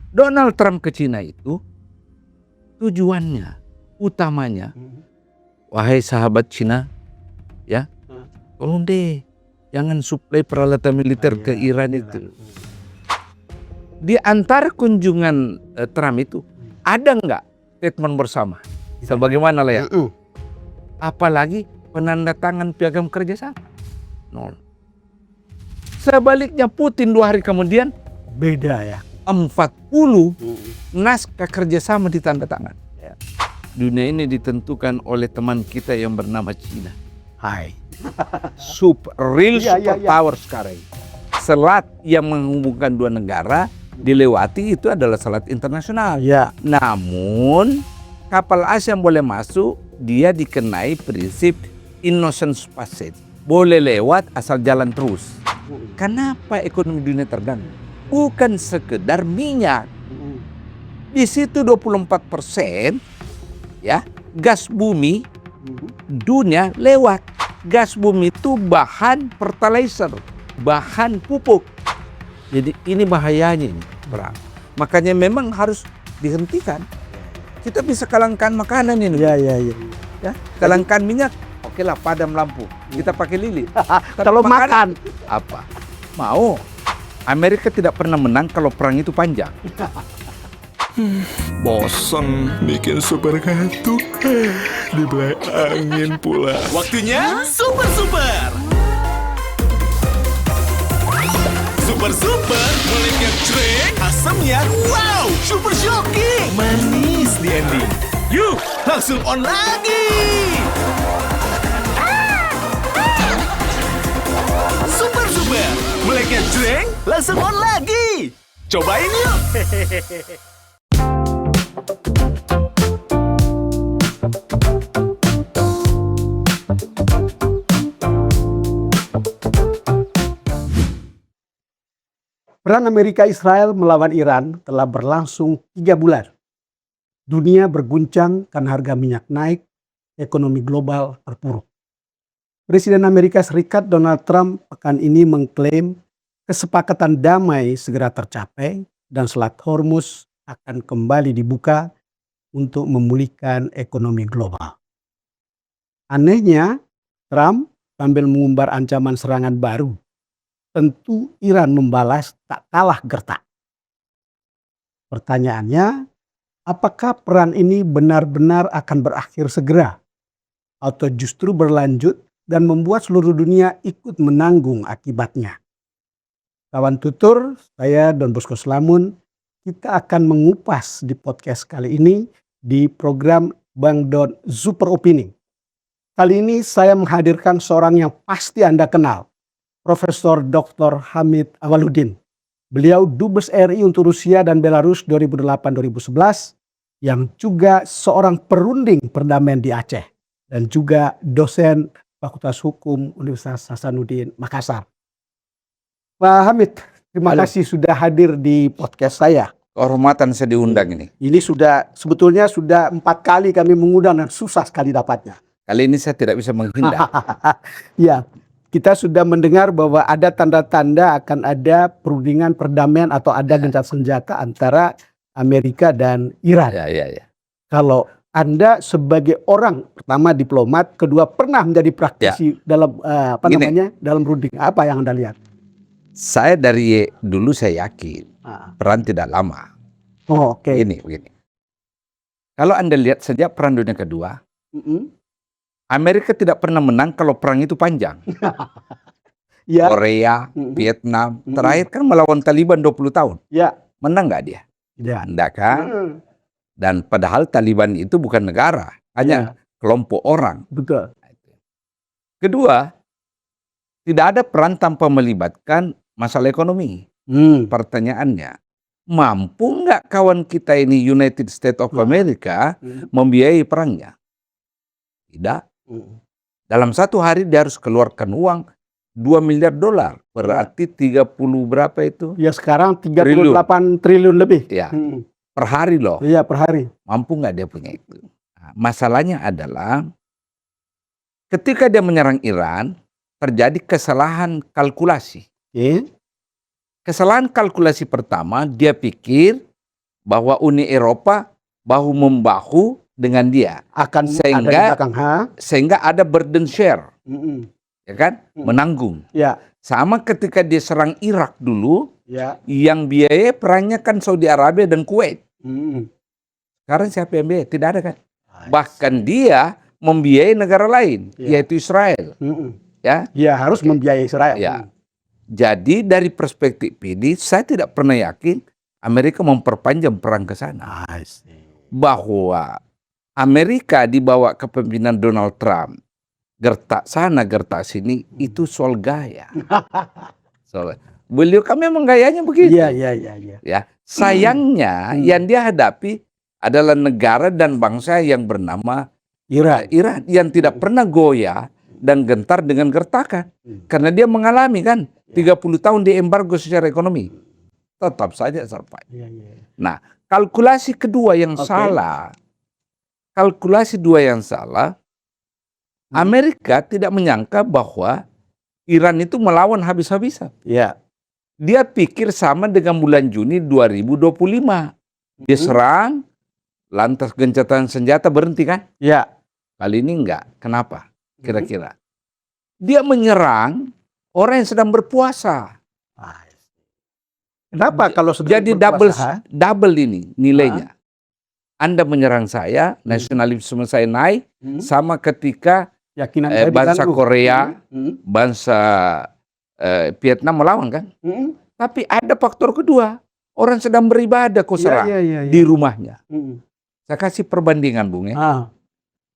Donald Trump ke Cina itu tujuannya, utamanya, wahai sahabat Cina, ya, tolong deh, jangan suplai peralatan militer ke Iran itu. Di antara kunjungan Trump itu, ada nggak statement bersama? Sebagaimana lah ya. Apalagi penandatangan piagam kerjasama. Nol. Sebaliknya Putin 2 hari kemudian, Beda ya. 40 naskah kerjasama ditandatangan. Dunia ini ditentukan oleh teman kita yang bernama Cina. Hai. Real Iya, iya, superpower sekarang. Selat yang menghubungkan 2 negara dilewati itu adalah selat internasional. Ya. Namun kapal asing boleh masuk, dia dikenai prinsip innocence passage. Boleh lewat asal jalan terus. Kenapa ekonomi dunia terganggu? Bukan sekedar minyak. Di situ 24% ya gas bumi dunia lewat. Gas bumi itu bahan fertilizer, bahan pupuk. Jadi ini bahayanya ini, Bram. Makanya memang harus dihentikan. Kita bisa kalangkan makanan ini. Ya, kalangkan minyak, oke lah padam lampu. Kita pakai lilin. Kalau makan apa? Mau. Amerika tidak pernah menang kalau perang itu panjang. Bosen bikin super kantuk, dibelai angin pula. Waktunya super. Super mulai ngecreng, asamnya wow, super shocking, manis di ending. Yuk, langsung on lagi. Super, mulai ngecreng, langsung on lagi. Cobain yuk. perang Amerika Israel melawan Iran telah berlangsung 3 bulan. Dunia berguncang karena harga minyak naik, ekonomi global terpuruk. Presiden Amerika Serikat Donald Trump pekan ini mengklaim kesepakatan damai segera tercapai dan Selat Hormuz akan kembali dibuka untuk memulihkan ekonomi global. Anehnya, Trump sambil mengumbar ancaman serangan baru, tentu Iran membalas tak kalah gertak. Pertanyaannya, apakah perang ini benar-benar akan berakhir segera? Atau justru berlanjut dan membuat seluruh dunia ikut menanggung akibatnya? Kawan tutur, saya Don Bosco Slamun, kita akan mengupas di podcast kali ini di program Bang Don Super Opini. Kali ini saya menghadirkan seorang yang pasti Anda kenal, Profesor Dr. Hamid Awaludin. Beliau Dubes RI untuk Rusia dan Belarus 2008-2011, yang juga seorang perunding perdamaian di Aceh dan juga dosen Fakultas Hukum Universitas Hasanuddin Makassar. Pak Hamid, terima kasih sudah hadir di podcast saya. Kehormatan saya diundang ini. Ini sebetulnya sudah 4 kali kami mengundang dan susah sekali dapatnya. Kali ini saya tidak bisa menghindar. Ya, kita sudah mendengar bahwa ada tanda-tanda akan ada perundingan perdamaian atau ada gencatan senjata antara Amerika dan Iran. Ya. Kalau Anda sebagai orang pertama diplomat, kedua pernah menjadi praktisi dalam dalam runding, apa yang Anda lihat? Saya dari dulu saya yakin perang tidak lama. Oh, oke. Ini begini. Kalau Anda lihat sejak Perang Dunia Kedua, Amerika tidak pernah menang kalau perang itu panjang. Ya. Korea, Vietnam, terakhir kan melawan Taliban 20 tahun. Ya. Menang nggak dia? Ya. Enggak kan? Dan padahal Taliban itu bukan negara, hanya kelompok orang. Betul. Kedua, tidak ada perang tanpa melibatkan masalah ekonomi. Pertanyaannya, mampu nggak kawan kita ini United States of America membiayai perangnya? Tidak. Dalam 1 hari dia harus keluarkan uang $2 miliar. Berarti 30 berapa itu? Ya sekarang 38 triliun lebih. Ya. Per hari loh. Iya, per hari. Mampu nggak dia punya itu? Nah, masalahnya adalah ketika dia menyerang Iran, terjadi kesalahan kalkulasi. Kesalahan kalkulasi pertama, dia pikir bahwa Uni Eropa bahu-membahu dengan dia. Akan ada di Sehingga belakang. sehingga ada burden share, ya kan? Menanggung. Ya, Sama ketika dia serang Irak dulu, ya. yang biaya perangnya kan Saudi Arabia dan Kuwait. Mm-mm. Sekarang siapa yang biaya? Tidak ada kan? Bahkan dia membiayai negara lain, Ya. yaitu Israel. Mm-mm. Ya, Ya, harus membiayai Israel. Ya. Jadi dari perspektif ini, saya tidak pernah yakin Amerika memperpanjang perang ke sana. I see. Bahwa Amerika di bawah kepemimpinan Donald Trump, gertak sana, gertak sini, itu soal gaya. Beliau kan memang gayanya begitu. Iya, iya, iya, iya. Ya, sayangnya yang dia hadapi adalah negara dan bangsa yang bernama Iran. Iran yang tidak pernah goyah dan gentar dengan gertakan. Karena dia mengalami kan 30 tahun di embargo secara ekonomi. Tetap saja survive. Iya, iya. Nah, kalkulasi kedua yang Oke. salah. Kalkulasi dua yang salah. Amerika tidak menyangka bahwa Iran itu melawan habis-habisan. Iya. Dia pikir sama dengan bulan Juni 2025. Dia serang, lantas gencatan senjata berhenti kan? Iya. Kali ini enggak. Kenapa? Kira-kira. Dia menyerang orang yang sedang berpuasa. I see. Kenapa kalau sedang Jadi berpuasa? double ini nilainya. Anda menyerang saya, nasionalisme saya naik, sama ketika Yakinan saya bangsa diganggu. Korea, Mm-mm. bangsa Vietnam melawan kan? Mm-mm. Tapi ada faktor kedua. Orang sedang beribadah kok serang Iya, iya, iya. di rumahnya. Mm-mm. Saya kasih perbandingan, Bung. Ya. Ah.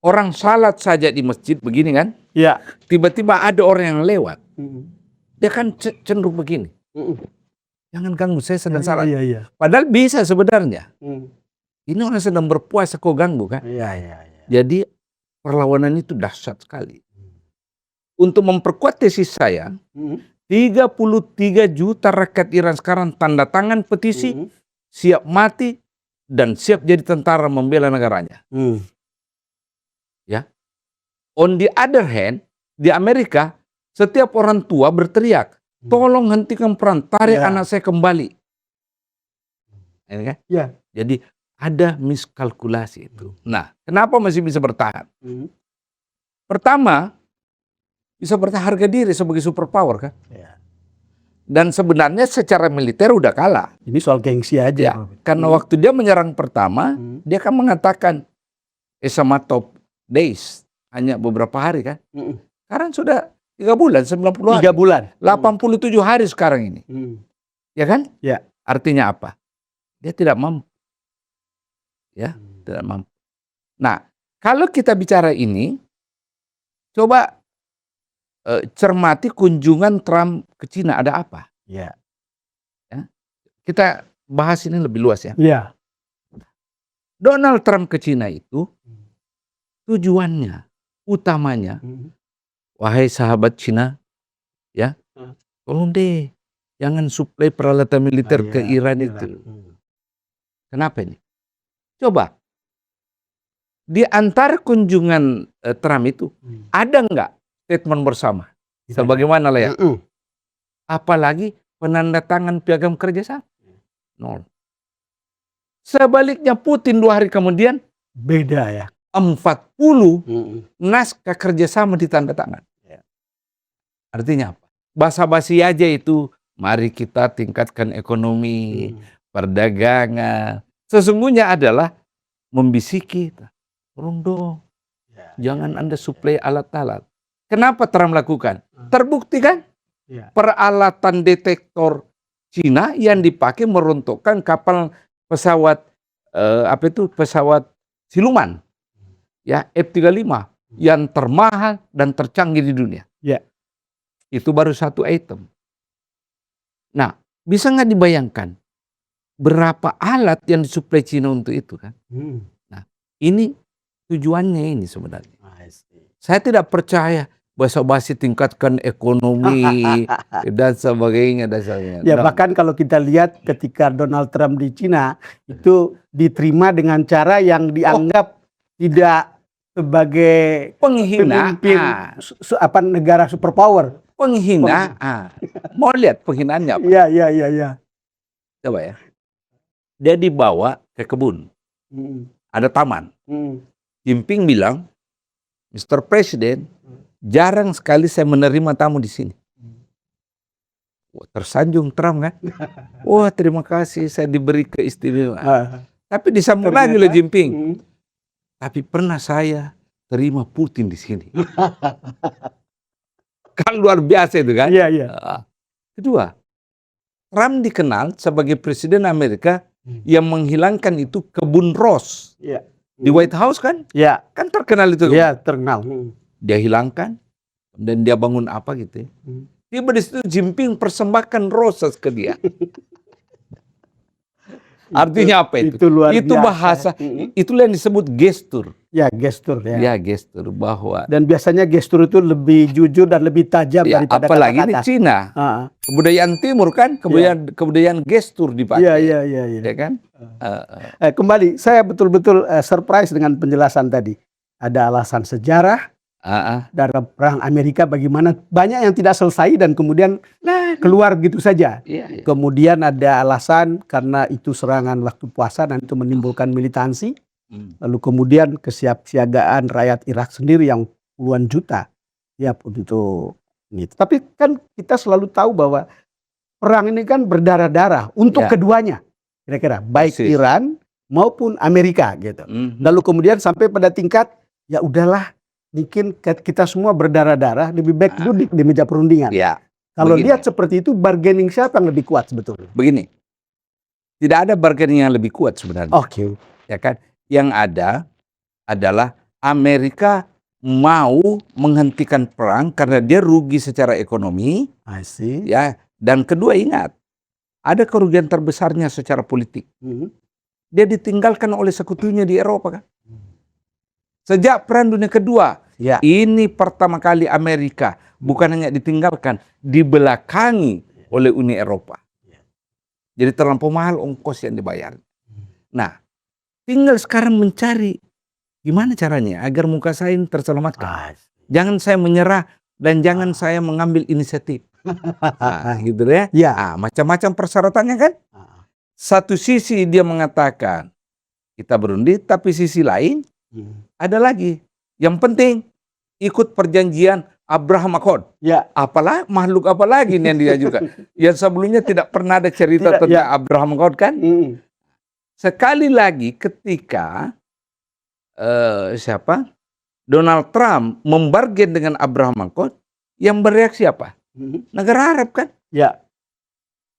Orang salat saja di masjid begini kan, Iya. tiba-tiba ada orang yang lewat. Mm-mm. Dia kan cenderung begini. Mm-mm. Jangan ganggu, saya sedang salat. Iya, iya. Padahal bisa sebenarnya. Mm. Ini orang sedang berpuasa kok ganggu kan. Iya, iya, iya. Jadi perlawanan itu dahsyat sekali. Untuk memperkuat tesis saya, Mm. 33 juta rakyat Iran sekarang tanda tangan petisi, Mm. siap mati, dan siap jadi tentara membela negaranya. Mm. On the other hand, di Amerika, setiap orang tua berteriak, tolong hentikan perang, tarik Ya. anak saya kembali. Ini kan? Ya. Jadi ada miskalkulasi itu. Nah, kenapa masih bisa bertahan? Mm. Pertama, bisa bertahan harga diri sebagai superpower kan. Ya. Dan sebenarnya secara militer udah kalah. Ini soal gengsi aja. Ya, karena waktu dia menyerang pertama, dia kan mengatakan sama top days, hanya beberapa hari kan. Mm. Sekarang sudah 3 bulan, 90 hari. 3 bulan. 87 hari sekarang ini. Mm. Ya kan? Ya. Artinya apa? Dia tidak mampu. Ya, tidak mampu. Nah, kalau kita bicara ini, coba cermati kunjungan Trump ke Cina, ada apa? Ya. Kita bahas ini lebih luas ya. Ya. Donald Trump ke Cina itu tujuannya, utamanya, Mm. wahai sahabat Cina, ya, tolong deh, jangan suplai peralatan militer ke Iran itu. Kenapa ini? Coba, di antara kunjungan Trump itu, ada nggak statement bersama? Sebagaimana lah ya. Apalagi penandatangan piagam kerjasama. Nol. Sebaliknya Putin 2 hari kemudian, Beda ya. 40 naskah kerjasama ditandatangan. Artinya apa? Basa-basi aja itu, mari kita tingkatkan ekonomi, perdagangan. Sesungguhnya adalah membisiki, tolong dong, jangan Anda suplai alat-alat. Kenapa Trump lakukan? Terbukti kan? Ya. Peralatan detektor Cina yang dipakai meruntuhkan kapal pesawat pesawat siluman, ya F-35 yang termahal dan tercanggih di dunia. Ya. Itu baru satu item. Nah, bisa nggak dibayangkan berapa alat yang disuplai Cina untuk itu kan? Nah, ini tujuannya ini sebenarnya. Saya tidak percaya basa-basi tingkatkan ekonomi dan sebagainya. Ya, bahkan kalau kita lihat ketika Donald Trump di Cina itu diterima dengan cara yang dianggap tidak sebagai penghinaan. pemimpin negara superpower. Penghinaan. Mau lihat penghinaannya apa? Iya, iya, iya, iya. Coba ya. Dia dibawa ke kebun, ada taman. Jinping bilang, Mr. President, jarang sekali saya menerima tamu di sini. Wah, tersanjung Trump kan? Wah, terima kasih saya diberi keistimewaan. Tapi disambung lagi oleh Jinping. Tapi pernah saya terima Putin di sini. Kan luar biasa itu kan? Iya, iya. Kedua, Trump dikenal sebagai presiden Amerika yang menghilangkan itu kebun ros Iya. di White House kan? Iya. Kan terkenal itu. Iya, terkenal. Dia hilangkan dan dia bangun apa gitu ya. Tiba di situ Jinping persembahkan roses ke dia. Artinya apa itu? Itu luar Itu biasa. bahasa, itulah yang disebut gestur. Ya, gestur ya. Ya, gestur bahwa Dan biasanya gestur itu lebih jujur dan lebih tajam ya, daripada apalagi ini kata-kata. Cina. Kebudayaan timur kan, kebudayaan gestur dipakai. Iya. Ya kan? Kembali, saya betul-betul surprise dengan penjelasan tadi. Ada alasan sejarah dalam perang Amerika, bagaimana banyak yang tidak selesai dan kemudian keluar gitu saja. Iya. Kemudian ada alasan karena itu serangan waktu puasa dan itu menimbulkan militansi. Lalu kemudian kesiapsiagaan rakyat Irak sendiri yang puluhan juta ya untuk ini. Tapi kan kita selalu tahu bahwa perang ini kan berdarah-darah untuk keduanya. Kira-kira baik Persis. Iran maupun Amerika gitu. Lalu kemudian sampai pada tingkat ya udahlah, mungkin kita semua berdarah-darah, lebih baik duduk di meja perundingan. Ya. Kalau Begini. lihat seperti itu, bargaining siapa yang lebih kuat sebetulnya? Begini, tidak ada bargaining yang lebih kuat sebenarnya. Oke. Ya kan? Yang ada adalah Amerika mau menghentikan perang karena dia rugi secara ekonomi, I see. ya. Dan kedua, ingat, ada kerugian terbesarnya secara politik. Dia ditinggalkan oleh sekutunya di Eropa kan. Sejak Perang Dunia Kedua, Ya. ini pertama kali Amerika bukan hanya ditinggalkan, dibelakangi oleh Uni Eropa. Jadi terlampau mahal ongkos yang dibayar. Nah, tinggal sekarang mencari gimana caranya agar muka saya ini terselamatkan. Jangan saya menyerah dan jangan saya mengambil inisiatif. Nah, gitu ya. Ya. Macam-macam persyaratannya kan. Satu sisi dia mengatakan kita berundi, tapi sisi lain ada lagi. Yang penting ikut perjanjian Abraham Accord. Ya. Apalah makhluk apa lagi yang diajukan? Yang sebelumnya tidak pernah ada cerita Tidak, tentang Abraham Accord kan? Sekali lagi ketika Donald Trump membargain dengan Abraham Accord, yang bereaksi apa? Negara Arab kan? Ya.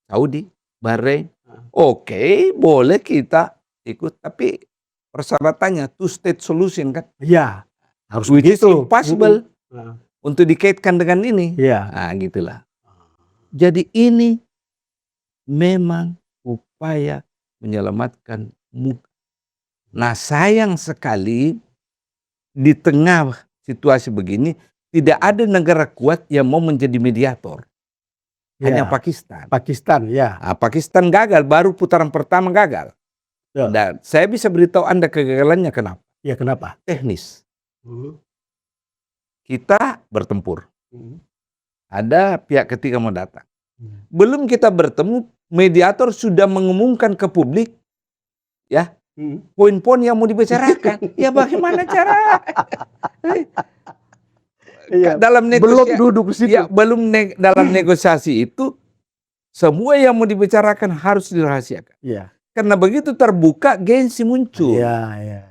Saudi, Bahrain. Oke, boleh kita ikut, tapi persyaratannya two state solution kan? Ya. Harus Which is begitu. impossible untuk dikaitkan dengan ini. Ya. Nah, gitulah. Jadi ini memang upaya menyelamatkan muka. Nah, sayang sekali di tengah situasi begini tidak ada negara kuat yang mau menjadi mediator. Hanya Pakistan. Pakistan, ya. Pakistan gagal, baru putaran pertama gagal. Ya. Dan saya bisa beritahu Anda kegagalannya kenapa? Ya, kenapa? Teknis. Kita bertempur. Ada pihak ketiga mau datang. Belum kita bertemu, mediator sudah mengumumkan ke publik, ya, poin-poin yang mau dibicarakan. Ya bagaimana cara? Dalam Belum negosiasi, duduk di situ. ya, dalam negosiasi itu semua yang mau dibicarakan harus dirahasiakan. Ya. Karena begitu terbuka, gengsi muncul. Ya.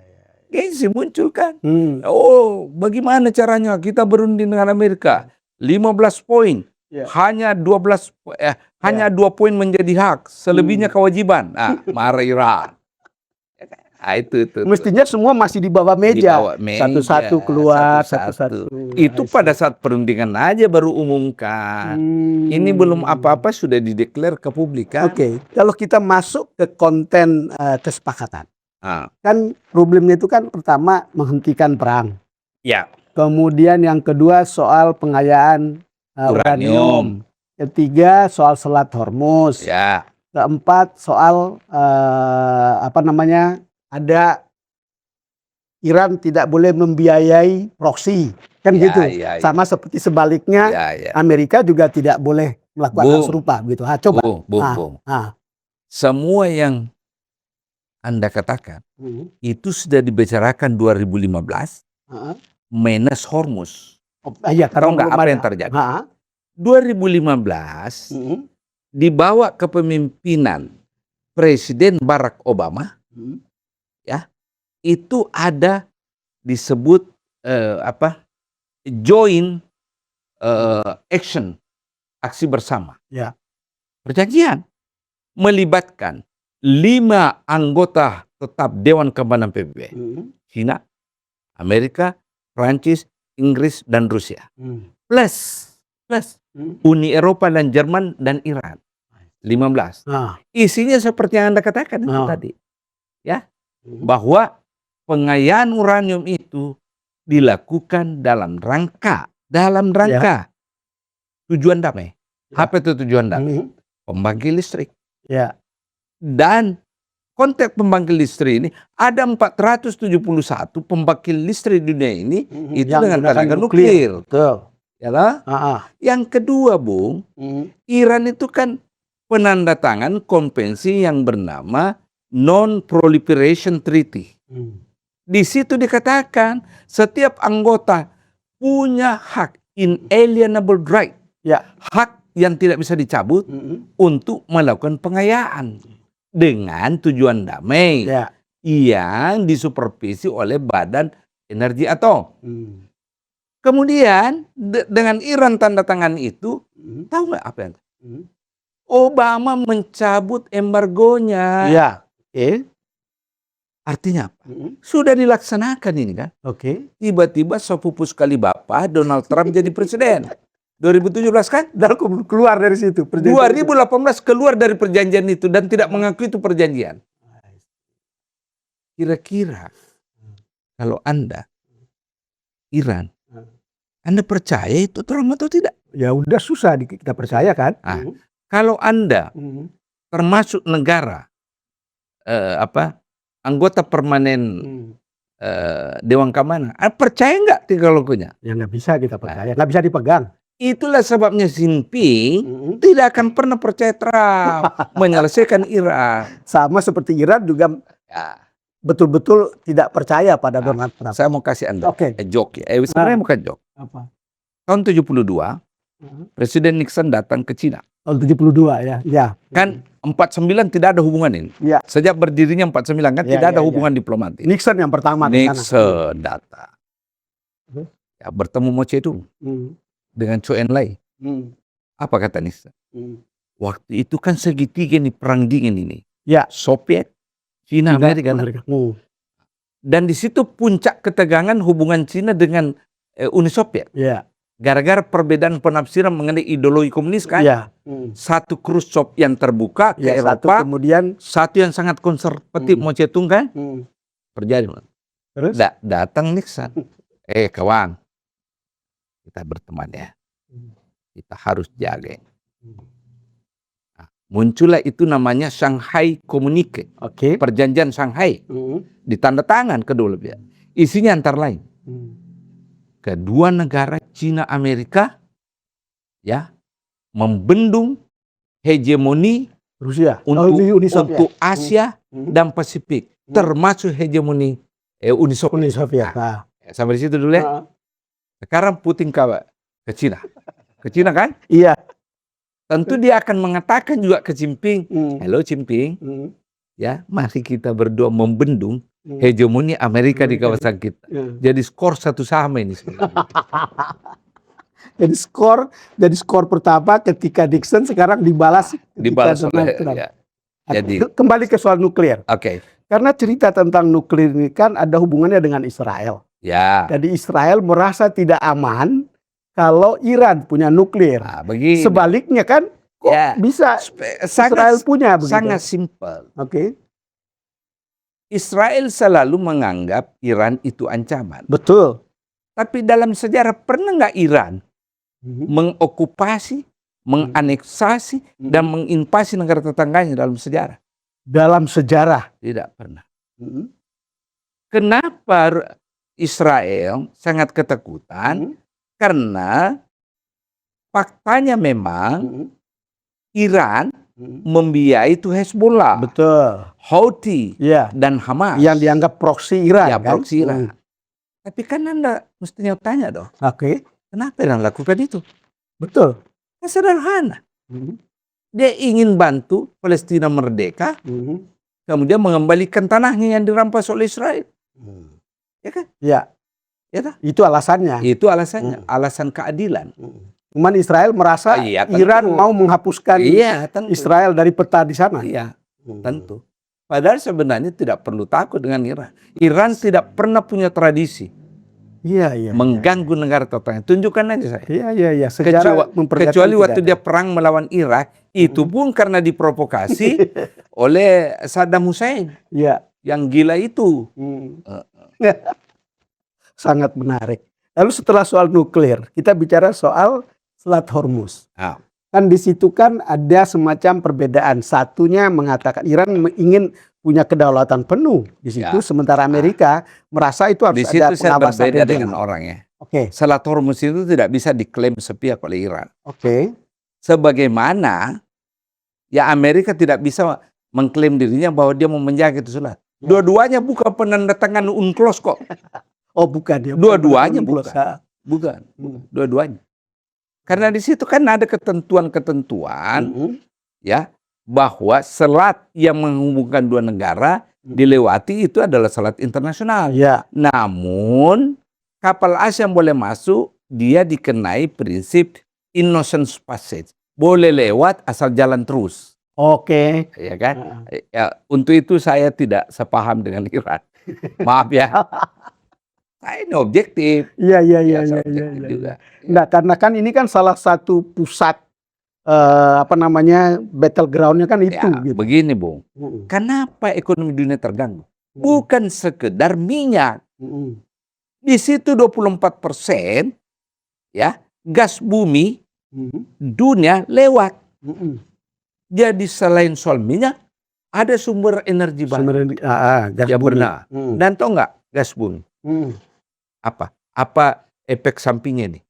Gengsi muncul kan. Oh, bagaimana caranya kita berunding dengan Amerika? 15 poin. Ya. Hanya 2 poin menjadi hak, selebihnya kewajiban. Nah, marah Iran. Itu. Mestinya semua masih di bawah meja. Satu-satu keluar, satu-satu. Itu pada saat perundingan aja baru umumkan. Ini belum apa-apa sudah dideklar ke publik kan. Oke. Kalau kita masuk ke konten kesepakatan. Ah. Kan problemnya itu kan pertama menghentikan perang. Ya. Kemudian yang kedua soal pengayaan uranium. Ketiga soal Selat Hormuz. Ya. Keempat soal ada Iran tidak boleh membiayai proksi. Kan Ya, gitu. ya. Sama seperti sebaliknya Ya. Amerika juga tidak boleh melakukan hal serupa gitu. Coba. Bung. Semua yang Anda katakan, Hmm. itu sudah dibicarakan 2015, Ah. Menes Hormuz. Oh, iya, karena Tahu nggak belum apa ada. yang terjadi? Ah. 2015, Hmm. di bawah kepemimpinan Presiden Barack Obama, Hmm. itu ada disebut joint action, aksi bersama. Ya. Perjanjian melibatkan 5 anggota tetap Dewan Keamanan PBB. Hmm. China, Amerika, Prancis, Inggris, dan Rusia. Hmm. Plus Hmm. Uni Eropa dan Jerman dan Iran. 15. Ah. Isinya seperti yang Anda katakan itu Ah. tadi. Ya, Hmm. bahwa pengayaan uranium itu dilakukan dalam rangka tujuan damai. Ya. Apa itu tujuan damai? Hmm. Pembangkit listrik. Ya. Dan konteks pembangkit listrik ini ada 471 pembangkit listrik di dunia ini itu Yang dengan menggunakan tenaga nuklir. Betul. Ya lah? Ah. Yang kedua, Bung, Hmm. Iran itu kan penandatangan konvensi yang bernama Non-Proliferation Treaty. Hmm. Di situ dikatakan setiap anggota punya hak, inalienable right, Ya. hak yang tidak bisa dicabut Hmm. untuk melakukan pengayaan dengan tujuan damai Ya. yang disupervisi oleh Badan Energi Atom. Hmm. Kemudian dengan Iran tanda tangan itu, Hmm. tahu nggak apa yang? Hmm. Obama mencabut embargonya. Ya. Artinya apa? Hmm. Sudah dilaksanakan ini kan. Oke. Tiba-tiba sepupu sekali Bapak Donald Trump jadi presiden. 2017 kan? Dan keluar dari situ. 2018 keluar dari perjanjian itu dan tidak mengakui itu perjanjian. Kira-kira kalau Anda Iran, Anda percaya itu Trump atau tidak? Ya udah susah kita percaya kan. Ah. Kalau Anda Hmm. termasuk negara anggota permanen Hmm. Dewan Keamanan, percaya nggak teknologinya? Ya nggak bisa kita percaya, nggak bisa dipegang. Itulah sebabnya Xi Jinping Hmm. tidak akan pernah percaya Trump menyelesaikan Iran. Sama seperti Iran juga Ya, betul-betul tidak percaya pada Donald Trump. saya mau kasih Anda Oke. joke ya. Sebenarnya bukan joke. Apa? Tahun 72, Presiden Nixon datang ke Cina. Tahun 72 ya. Ya. Kan 49 tidak ada hubungan ini. Ya. Sejak berdirinya 49 kan Ya, tidak ada ya, hubungan diplomatik. Nixon yang pertama ke sana. Nixon datang. Terus? Ya, bertemu Mao Zedong Hmm. dengan Zhou Enlai. Hmm. Apa kata Nixon? Hmm. Waktu itu kan segitiga nih perang dingin ini. Ya. Soviet, Cina, Amerika. Hmm. Dan di situ puncak ketegangan hubungan Cina dengan Uni Soviet. Ya. Gara-gara perbedaan penafsiran mengenai ideologi komunis kan. Ya. Hmm. Satu Khrushchev yang terbuka ke Ya, satu Eropa, kemudian satu yang sangat konservatif Mao Zedong kan. Terjadi. terus Datang Nixon. Kawan, kita berteman ya. Kita harus jaga. Nah, muncullah itu namanya Shanghai Communique. oke. Perjanjian Shanghai. Ditandatangan kedua pihak. Isinya antara lain. Kedua negara Cina Amerika ya membendung hegemoni Rusia untuk Asia. Asia dan Pasifik, termasuk hegemoni Uni Soviet. Uni Soviet. Nah. Sampai di situ dulu ya. Sekarang Putin ke Cina. Ke Cina kan? Iya. Tentu dia akan mengatakan juga ke Jinping, hello Jinping, Hmm. ya mari kita berdua membendung hegemoni Amerika di kawasan kita. Jadi skor satu sama ini sebenarnya. Jadi skor pertama ketika Nixon, sekarang dibalas Dibalas ketika oleh Donald Trump. ya. Jadi Kembali ke soal nuklir. oke. Karena cerita tentang nuklir ini kan ada hubungannya dengan Israel. Ya. Jadi Israel merasa tidak aman kalau Iran punya nuklir. Nah, begini. Sebaliknya kan kok Ya. bisa Israel punya begitu? sangat simpel. Oke. Israel selalu menganggap Iran itu ancaman. Betul. Tapi dalam sejarah pernah nggak Iran mengokupasi, menganeksasi, dan menginvasi negara tetangganya dalam sejarah? Dalam sejarah. Tidak pernah. Kenapa Israel sangat ketakutan? Karena faktanya memang Iran membiayai itu Hezbollah, Betul. Houthi, Ya. dan Hamas. Yang dianggap proksi Iran, Ya, kan? proksi Iran. Tapi kan Anda mestinya tanya dong, Oke, kenapa Iran lakukan itu? betul. Kan sederhana. Mhm. Dia ingin bantu Palestina merdeka, Mhm. kemudian mengembalikan tanahnya yang dirampas oleh Israel. Mhm. Ya kan? Ya, Ya tak? itu alasannya. Itu alasannya, alasan keadilan. Cuman Israel merasa Iya, tentu. Iran mau menghapuskan Iya, tentu. Israel dari peta di sana. Iya, tentu. Padahal sebenarnya tidak perlu takut dengan Iran. Iran tidak pernah punya tradisi Iya. mengganggu negara tetangga. Tunjukkan aja saya. Iya. Sejarah memperlihatkan Kecuali tidak waktu ada. dia perang melawan Irak, itu pun karena diprovokasi oleh Saddam Hussein Iya. yang gila itu. Sangat menarik. Lalu setelah soal nuklir, kita bicara soal Selat Hormuz. Ah. Kan di situ kan ada semacam perbedaan. Satunya mengatakan Iran ingin punya kedaulatan penuh di situ, Ya. sementara Amerika merasa itu harus Di situ ada saya pengawasan berbeda dengan regional. orangnya. Oke. Selat Hormuz itu tidak bisa diklaim sepihak oleh Iran. Oke. Sebagaimana ya Amerika tidak bisa mengklaim dirinya bahwa dia mau menjaga itu selat. Dua-duanya bukan penandatangan UNCLOS kok. Oh bukan ya. Dua-duanya bukan. bukan. Bukan. Dua-duanya. Karena di situ kan ada ketentuan-ketentuan ya bahwa selat yang menghubungkan dua negara dilewati itu adalah selat internasional. Ya. Namun kapal asing yang boleh masuk dia dikenai prinsip innocence passage. Boleh lewat asal jalan terus. Oke. Ya kan? Ya, untuk itu saya tidak sepaham dengan Iran. Maaf ya. Saya ini objektif. Iya. Saya objektif juga. Nah, karena kan ini kan salah satu pusat battlegroundnya kan itu. Ya, Gitu. begini Bung. Kenapa ekonomi dunia terganggu? Bukan sekedar minyak. Di situ 24% ya gas bumi dunia lewat. Jadi selain soal minyak, ada sumber energi baru. Gas Ya bumi. benar. Dan tahu nggak gas bumi? Apa efek sampingnya nih?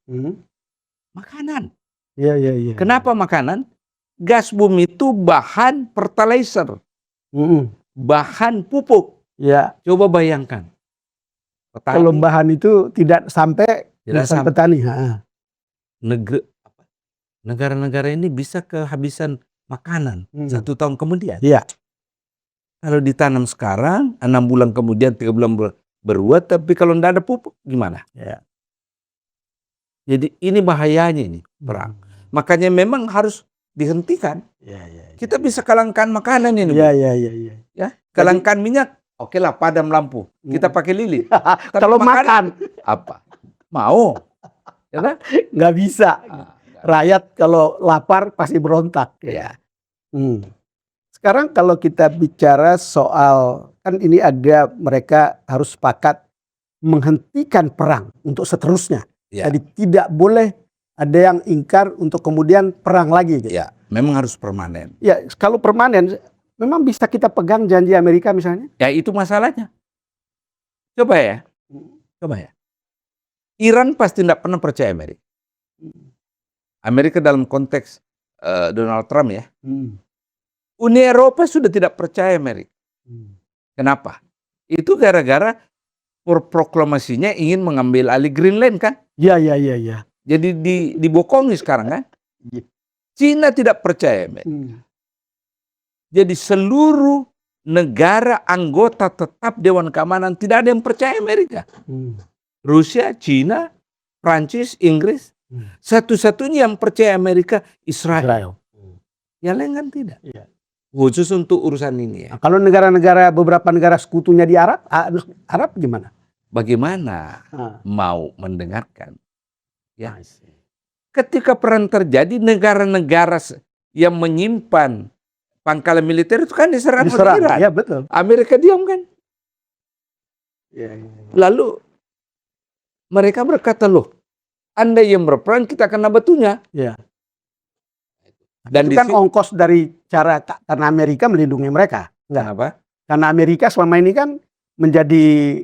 Makanan. Iya. Kenapa makanan? Gas bumi itu bahan fertilizer, bahan pupuk. Ya. Coba bayangkan. Petani, Kalau bahan itu tidak sampai petani. Negara-negara ini bisa kehabisan makanan 1 tahun kemudian. Iya. Kalau ditanam sekarang, 6 bulan kemudian, 3 bulan berbuah, tapi kalau tidak ada pupuk, gimana? Ya. Jadi ini bahayanya ini perang. Makanya memang harus dihentikan. Kita bisa kelangkaan makanan ini. Iya. Ya, kelangkaan minyak, oke lah padam lampu. Kita pakai lilin. Tapi Kalau makan apa? Mau? Ya kan? nggak bisa. Rakyat kalau lapar pasti berontak. Ya. Sekarang kalau kita bicara soal, kan ini ada mereka harus sepakat menghentikan perang untuk seterusnya. Ya. Jadi tidak boleh ada yang ingkar untuk kemudian perang lagi. Gitu. Ya, memang harus permanen. Ya, kalau permanen, memang bisa kita pegang janji Amerika misalnya. Ya itu masalahnya. Coba ya. Iran pasti tidak pernah percaya Amerika. Amerika dalam konteks Donald Trump ya. Uni Eropa sudah tidak percaya Amerika. Kenapa? Itu gara-gara proklamasinya ingin mengambil alih Greenland kan? Iya. Jadi dibokongi sekarang kan? Cina tidak percaya Amerika. Jadi seluruh negara anggota tetap Dewan Keamanan tidak ada yang percaya Amerika. Rusia, Cina, Prancis, Inggris. Satu-satunya yang percaya Amerika Israel. Yang lain kan tidak. Iya. Khusus untuk urusan ini ya. Nah, kalau beberapa negara sekutunya di Arab gimana? Bagaimana mau mendengarkan? Ya. Ketika perang terjadi, negara-negara yang menyimpan pangkalan militer itu kan diserang oleh Iran. Ya betul. Amerika diam kan? Ya. Lalu mereka berkata, loh, Anda yang berperang, kita kena batunya. Ya. Dan itu kan ongkos dari karena Amerika melindungi mereka. Kenapa? Karena Amerika selama ini kan menjadi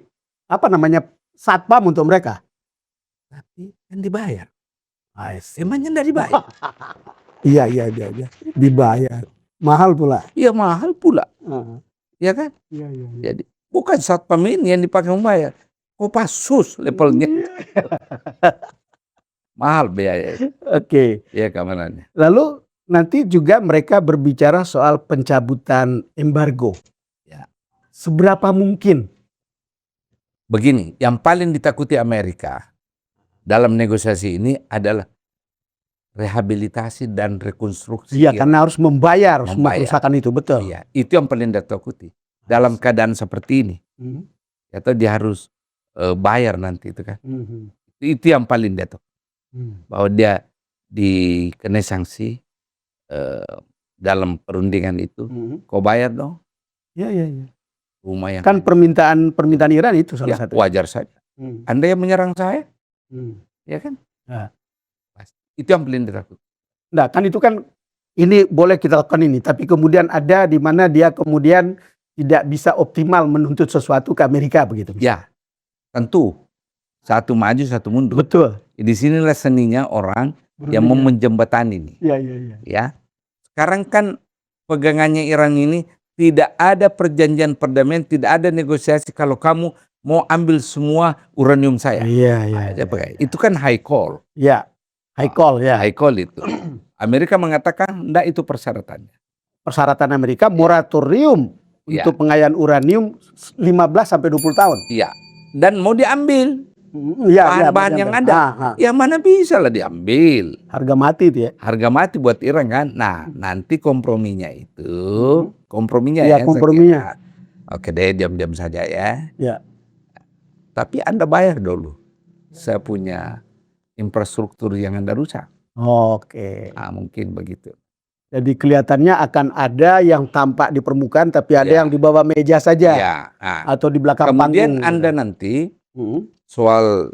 satpam untuk mereka. Tapi kan dibayar. Nice. Emangnya tidak dibayar? Iya. Dibayar. Mahal pula. Iya mahal pula, ya kan? Iya. Jadi bukan satpam ini yang dipakai membayar, Kopassus levelnya mahal biaya, Oke. ya keamanannya. Lalu nanti juga mereka berbicara soal pencabutan embargo. Ya. Seberapa mungkin? Begini, yang paling ditakuti Amerika dalam negosiasi ini adalah rehabilitasi dan rekonstruksi. Iya, karena harus membayar semua Membayar. kerusakan itu, betul. Iya, itu yang paling ditakuti dalam keadaan seperti ini. Atau dia harus bayar nanti itu kan. Itu yang paling dia tahu. Bahwa dia dikenai sanksi dalam perundingan itu. Kau bayar dong. Iya. Rumah yang Kan permintaan Iran itu salah ya, satu. wajar saja. Anda yang menyerang saya, ya kan? Ya. Itu yang paling ditakuti. Nah, kan itu kan ini boleh kita lakukan ini, tapi kemudian ada di mana dia kemudian tidak bisa optimal menuntut sesuatu ke Amerika begitu. Ya, tentu satu maju satu mundur. Betul. Di sinilah seninya orang yang menjembatani ini. Iya. Ya, sekarang kan pegangannya Iran ini tidak ada perjanjian perdamaian, tidak ada negosiasi kalau kamu mau ambil semua uranium saya. Iya. Itu kan high call. Ya, high call ya. High call itu. Amerika mengatakan enggak, itu persyaratannya. Persyaratan Amerika moratorium Ya. untuk pengayaan uranium 15 sampai 20 tahun. Iya. Dan mau diambil Iya, bahan-bahan yang ada. Ya mana bisa lah diambil. Harga mati itu ya. Harga mati buat Iran kan. Nah, nanti komprominya itu, komprominya Iya, ya. komprominya. Oke deh, diam-diam saja ya. Ya. Tapi Anda bayar dulu. Saya punya infrastruktur yang Anda rusak. Oke. Nah, mungkin begitu. Jadi kelihatannya akan ada yang tampak di permukaan, tapi ada Ya. yang di bawah meja saja. Ya. Nah, Atau di belakang kemudian panggung. Anda nanti Hmm. soal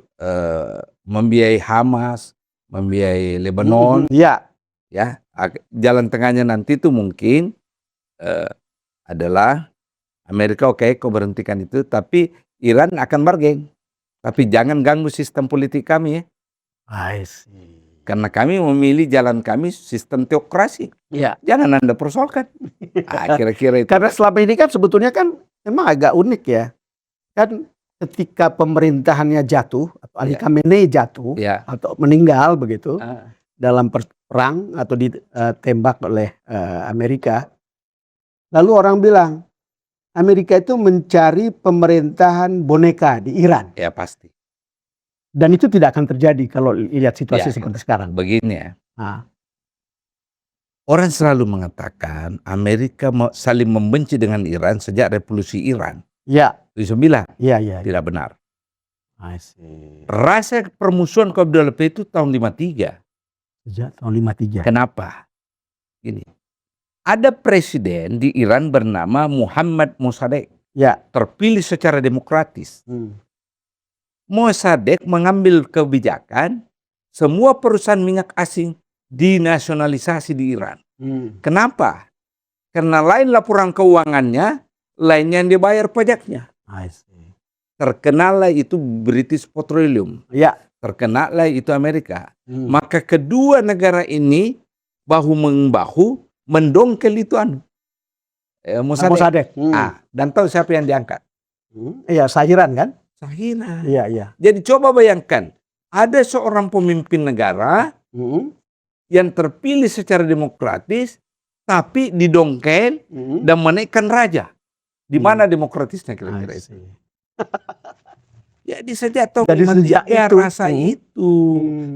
membiayai Hamas, membiayai Lebanon, Ya. ya jalan tengahnya nanti itu mungkin adalah Amerika oke, kau berhentikan itu, tapi Iran akan bargain. Tapi jangan ganggu sistem politik kami ya. I see. Karena kami memilih jalan kami sistem teokrasi. Ya. Jangan Anda persoalkan. Kira-kira itu. Karena selama ini kan sebetulnya kan memang agak unik ya. Kan ketika pemerintahannya jatuh, atau Ali Ya. Khamenei jatuh, Ya. atau meninggal begitu, Ah, dalam perang atau ditembak oleh Amerika. Lalu orang bilang, Amerika itu mencari pemerintahan boneka di Iran. ya pasti. Dan itu tidak akan terjadi kalau lihat situasi Ya. seperti sekarang. Begini ya. Nah, Orang selalu mengatakan Amerika saling membenci dengan Iran sejak revolusi Iran. ya, 79. ya. Tidak benar. I see. Rasa permusuhan kaum dualah itu tahun 53. Sejak tahun 53. Kenapa? Gini. Ada presiden di Iran bernama Muhammad Mossadegh. Ya. Terpilih secara demokratis. Mossadegh mengambil kebijakan semua perusahaan minyak asing dinasionalisasi di Iran. Kenapa? Karena lain laporan keuangannya, lainnya yang dibayar pajaknya. I see. Terkenallah itu British Petroleum. Ya. Terkenallah itu Amerika. Maka kedua negara ini bahu-membahu mendongkel itu Mossadegh. Mossadegh. Dan tahu siapa yang diangkat? Iya, Sahiran kan? Sahina. Iya. Jadi coba bayangkan, ada seorang pemimpin negara yang terpilih secara demokratis, tapi didongkel dan menaikkan raja. Di mana demokratisnya kira-kira I itu? see. Jadi sejak tahun Jadi sejak 53 itu. rasa itu.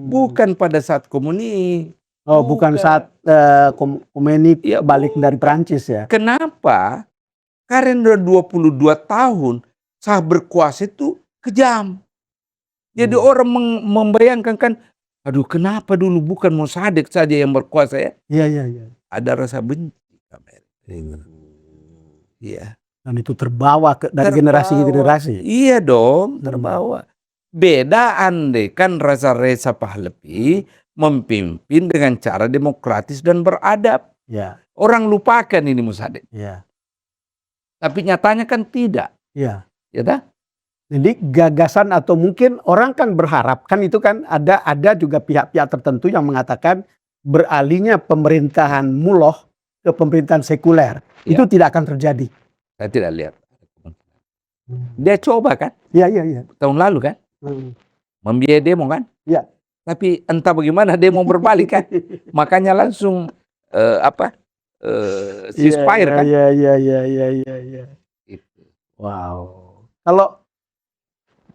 Bukan pada saat komunis. Oh, bukan saat Khomeini Ya, balik dari Perancis ya? Kenapa? Karena 22 tahun saat berkuasa itu kejam. Jadi orang membayangkan kan, aduh kenapa dulu bukan Mossadegh saja yang berkuasa ya? Iya. Ada rasa benci. Iya. Dan itu terbawa dari Terbawa. generasi ke generasi. Iya dong, terbawa. Beda andai kan Reza Pahlavi memimpin dengan cara demokratis dan beradab. Ya. Orang lupakan ini Mossadegh. Ya. Tapi nyatanya kan tidak. Ya. Ya dah? Jadi gagasan atau mungkin orang kan berharap kan itu kan ada juga pihak-pihak tertentu yang mengatakan beralihnya pemerintahan Mullah ke pemerintahan sekuler, Ya. itu tidak akan terjadi. Saya tidak lihat. Dia coba kan, Iya. tahun lalu kan, membiayai demo kan. Ya. Tapi entah bagaimana demo berbalik kan. Makanya langsung ceasefire kan. Iya. Itu. Wow. Kalau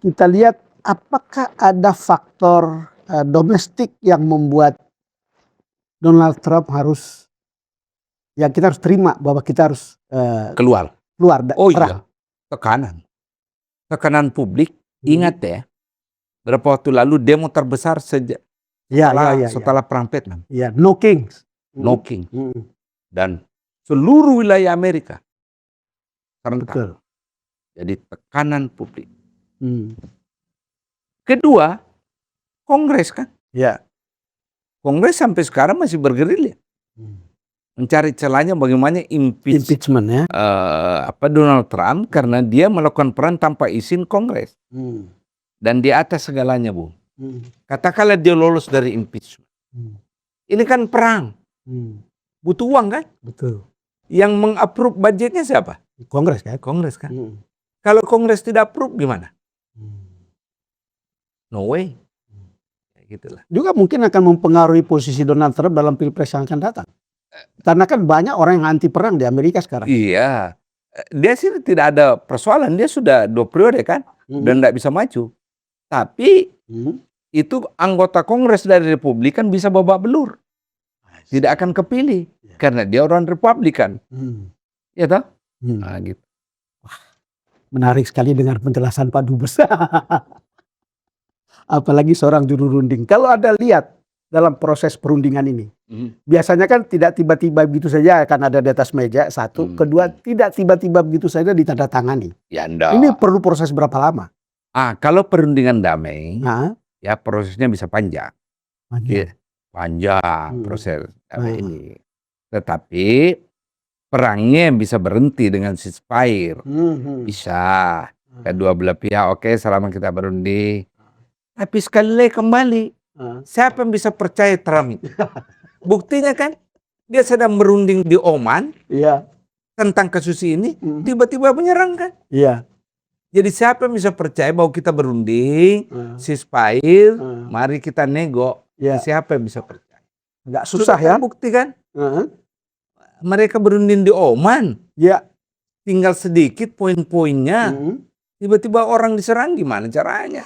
kita lihat, apakah ada faktor domestik yang membuat Donald Trump harus, ya kita harus terima bahwa kita harus Keluar. Oh perang. iya, tekanan publik. Ingat ya, berapa waktu lalu demo terbesar setelah perang Vietnam. Ya, no kings. No king. Dan seluruh wilayah Amerika serentak. Betul. Jadi tekanan publik. Kedua, Kongres kan. Ya. Kongres sampai sekarang masih bergerilya. Mencari celahnya bagaimana Impeachment ya. Donald Trump karena dia melakukan peran tanpa izin Kongres. Dan di atas segalanya, Bu. Katakanlah dia lolos dari impeachment. Ini kan perang. Butuh uang kan? Betul. Yang meng-approve budgetnya siapa? Kongres kan? Kongres kan. Kalau Kongres tidak approve gimana? No way. Gitulah. Juga mungkin akan mempengaruhi posisi Donald Trump dalam pilpres yang akan datang. Karena kan banyak orang yang anti perang di Amerika sekarang. Iya. Dia sih tidak ada persoalan. Dia sudah 2 periode kan. Dan tidak bisa maju. Tapi itu anggota Kongres dari Republikan bisa babak belur. Tidak akan kepilih. Karena dia orang Republikan. Ya toh? Nah, gitu. Menarik sekali dengar penjelasan Pak Dubes. Apalagi seorang juru runding. Kalau Anda lihat dalam proses perundingan ini, biasanya kan tidak tiba-tiba begitu saja akan ada di atas meja, satu. Kedua, tidak tiba-tiba begitu saja ditandatangani. Ya, enggak. Ini perlu proses berapa lama? Kalau perundingan damai, ya prosesnya bisa panjang. Panjang proses damai ini. Tetapi perangnya bisa berhenti dengan ceasefire. Bisa. Kedua belah pihak, oke, selama kita berunding. Tapi sekali lagi kembali, siapa yang bisa percaya Trump itu? Buktinya kan, dia sedang berunding di Oman tentang kasus ini, tiba-tiba menyerang kan? Jadi siapa yang bisa percaya bahwa kita berunding, ceasefire, mari kita nego? Siapa yang bisa percaya? Nggak susah ya? Bukti kan? Mereka berunding di Oman, tinggal sedikit poin-poinnya, tiba-tiba orang diserang, gimana caranya?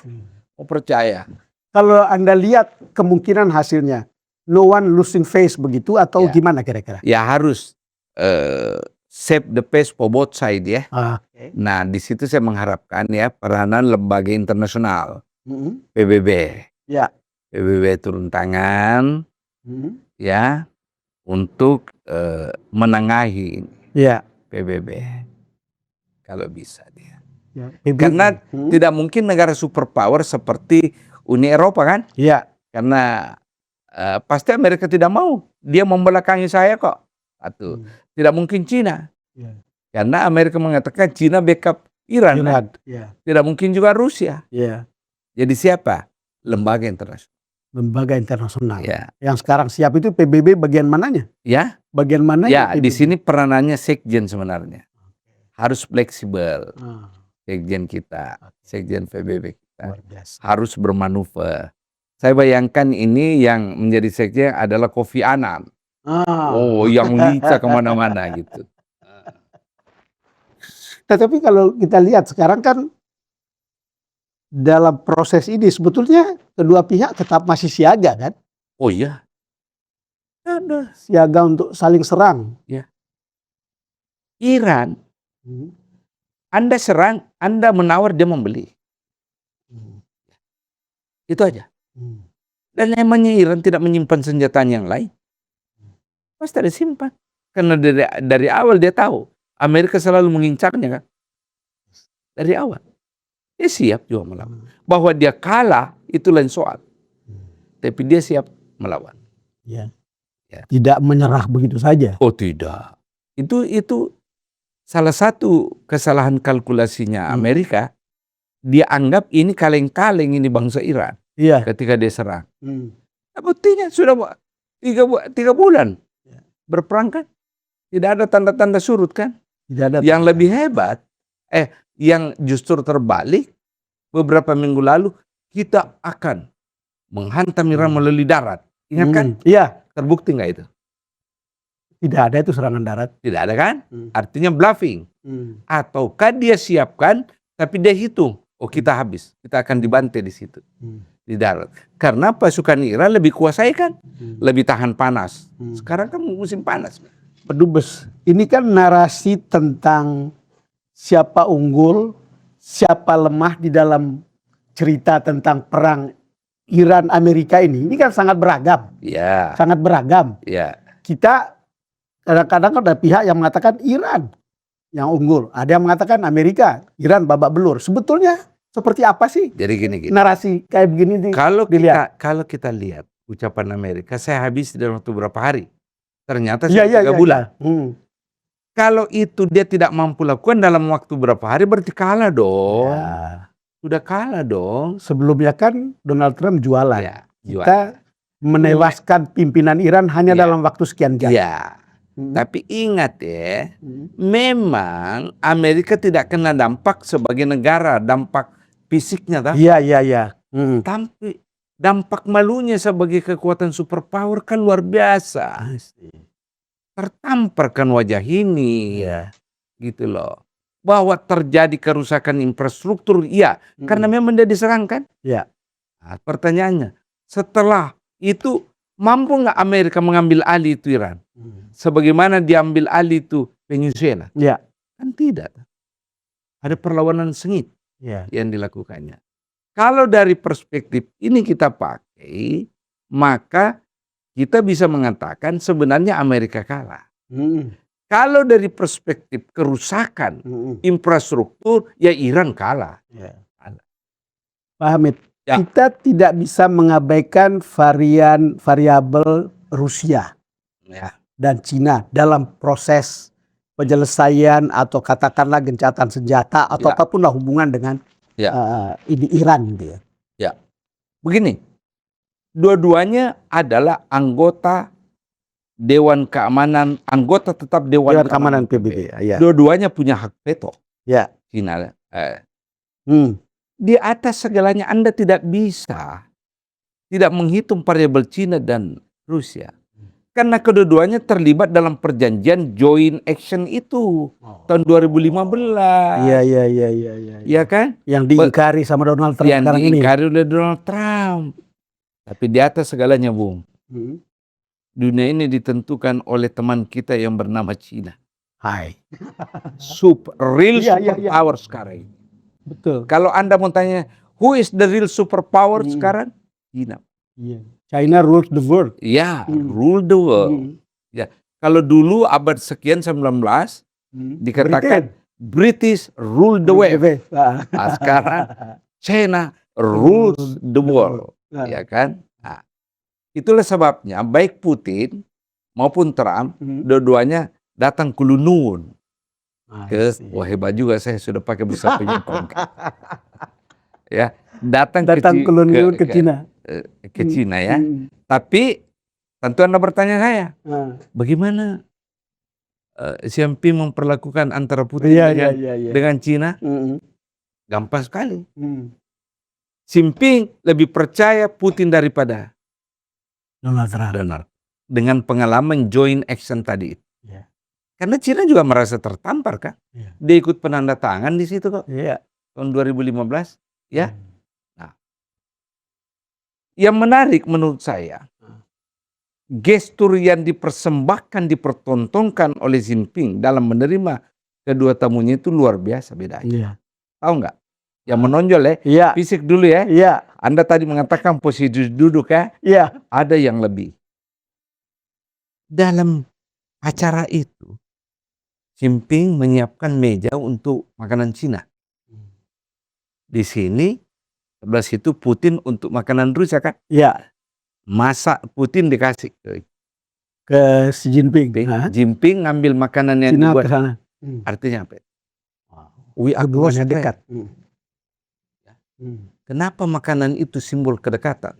Mau percaya? Kalau Anda lihat kemungkinan hasilnya, no one losing face begitu atau gimana kira-kira? Ya harus save the face for both side ya. Nah di situ saya mengharapkan ya peranan lembaga internasional, PBB. PBB turun tangan ya untuk menengahi PBB kalau bisa dia. Karena tidak mungkin negara superpower seperti Uni Eropa kan? Karena pasti Amerika tidak mau. Dia membelakangi saya kok. Tidak mungkin Cina. Karena Amerika mengatakan Cina backup Iran. Kan? Tidak mungkin juga Rusia. Jadi siapa? Lembaga internasional. Lembaga internasional. Yang sekarang siap itu PBB bagian mananya? Bagian mana? Ya, di sini peranannya sekjen sebenarnya. Harus fleksibel. Sekjen kita, sekjen PBB kita harus bermanuver. Saya bayangkan ini yang menjadi sekjen adalah Kofi Annan. Yang lincah kemana-mana gitu. Tetapi kalau kita lihat sekarang kan dalam proses ini sebetulnya kedua pihak tetap masih siaga kan? Oh iya. Siaga untuk saling serang. Iran. Anda serang, Anda menawar, dia membeli. Itu aja. Dan emangnya Iran tidak menyimpan senjata yang lain? Pasti ada simpan. Karena dari awal dia tahu. Amerika selalu mengincarnya kan. Dari awal. Dia siap juga melawan. Bahwa dia kalah, itu lain soal. Tapi dia siap melawan. Tidak menyerah begitu saja. Oh tidak. Itu salah satu kesalahan kalkulasinya Amerika, dia anggap ini kaleng-kaleng ini bangsa Iran ketika dia serang. Buktinya sudah 3 bulan berperang kan? Tidak ada tanda-tanda surut kan? Tidak ada. Yang lebih hebat, yang justru terbalik, beberapa minggu lalu kita akan menghantam Iran melalui darat. Ingat kan? Iya. Terbukti nggak itu? Tidak ada itu serangan darat. Tidak ada kan? Artinya bluffing. Ataukah dia siapkan, tapi dia hitung, oh kita habis, kita akan dibantai di situ, di darat. Karena pasukan Iran lebih kuasai kan, lebih tahan panas. Sekarang kan musim panas. Pedubes, ini kan narasi tentang siapa unggul, siapa lemah di dalam cerita tentang perang Iran Amerika ini kan sangat beragam. Ya. Sangat beragam. Ya. Kita kadang-kadang ada pihak yang mengatakan Iran yang unggul, ada yang mengatakan Amerika, Iran babak belur. Sebetulnya seperti apa sih Jadi gini. narasi kayak begini nih? Kalau kita lihat ucapan Amerika, saya habis dalam waktu berapa hari. Ternyata Iya, 3 bulan. iya. Kalau itu dia tidak mampu lakukan dalam waktu berapa hari, berarti kalah dong. Ya. Sudah kalah dong. Sebelumnya kan Donald Trump jualan. Ya, jualan. Kita menewaskan pimpinan Iran hanya dalam waktu sekian jam. Ya. Tapi ingat ya, memang Amerika tidak kena dampak sebagai negara, dampak fisiknya. Iya. Tapi dampak malunya sebagai kekuatan superpower kan luar biasa. Tertamparkan wajah ini, gitu loh. Bahwa terjadi kerusakan infrastruktur, iya, karena memang dia diserang kan. Iya. Nah, pertanyaannya, setelah itu mampu nggak Amerika mengambil alih itu Iran? Sebagaimana diambil alih itu Venezuela? Iya. Kan tidak. Ada perlawanan sengit Iya. yang dilakukannya. Kalau dari perspektif ini kita pakai, maka kita bisa mengatakan sebenarnya Amerika kalah. Kalau dari perspektif kerusakan infrastruktur, ya Iran kalah. Pak Hamid, Ya. kita tidak bisa mengabaikan variabel Rusia dan Cina dalam proses penyelesaian atau katakanlah gencatan senjata atau apapun lah hubungan dengan ini Iran gitu ya. Begini, dua-duanya adalah anggota Dewan Keamanan, anggota tetap Dewan Keamanan PBB. Ya. Dua-duanya punya hak veto. Ya. Cina. Di atas segalanya Anda tidak bisa tidak menghitung variabel Cina dan Rusia. Karena kedua-duanya terlibat dalam perjanjian joint action itu tahun 2015. Iya. Iya kan? Yang diingkari sama Donald Trump Yang sekarang ini. diingkari oleh Donald Trump. Tapi di atas segalanya, Bung. Dunia ini ditentukan oleh teman kita yang bernama Cina. Hai. Real Iya. superpower sekarang. Betul. Kalau Anda mau tanya, who is the real superpower sekarang? China. Iya. China rules the world. Ya, rule the world. Ya, kalau dulu abad sekian 19 dikatakan British rule the wave. Nah, sekarang China rules the world. Ya kan? Nah, itulah sebabnya baik Putin maupun Trump dua-duanya datang ke Lunun. Wah hebat juga saya sudah pakai bahasa penyokong. Ya, datang ke Lunun ke Cina. Ke Cina ya. Tapi tentu Anda bertanya saya, bagaimana Xi Jinping memperlakukan antara Putin dengan Cina? Gampang sekali. Xi Jinping lebih percaya Putin daripada Donald Trump. Dengan pengalaman joint action tadi. Karena Cina juga merasa tertampar kan. Dia ikut penandatangan di situ kok. Tahun 2015. Ya. Nah, yang menarik menurut saya, gestur yang dipersembahkan, dipertontonkan oleh Xi Jinping dalam menerima kedua tamunya itu luar biasa bedanya. Tahu nggak? Yang menonjol fisik dulu ya. Anda tadi mengatakan posisi duduk ya. Ada yang lebih. Dalam acara itu, Xi Jinping menyiapkan meja untuk makanan Cina. Di sini, sebelah situ Putin untuk makanan Rusia kan? Masak Putin dikasih ke Xi Jinping. Jinping ngambil makanan yang Cina dibuat. kesana. Artinya apa? Hubungannya dekat. Kenapa makanan itu simbol kedekatan?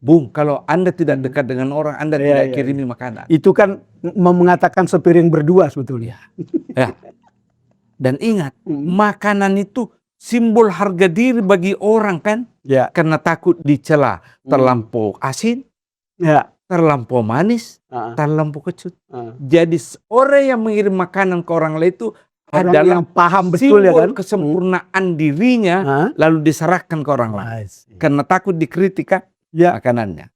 Bung, kalau Anda tidak dekat dengan orang, Anda tidak kirimi makanan. Itu kan mengatakan sepiring berdua sebetulnya. Ya. Dan ingat, makanan itu simbol harga diri bagi orang kan? Ya. Karena takut dicela terlampau asin, Ya. terlampau manis, terlampau kecut. Jadi orang yang mengirim makanan ke orang lain itu Orang adalah yang paham betul ya simbol kan. kesempurnaan dirinya, lalu diserahkan ke orang lain. Karena takut dikritik kan makanannya.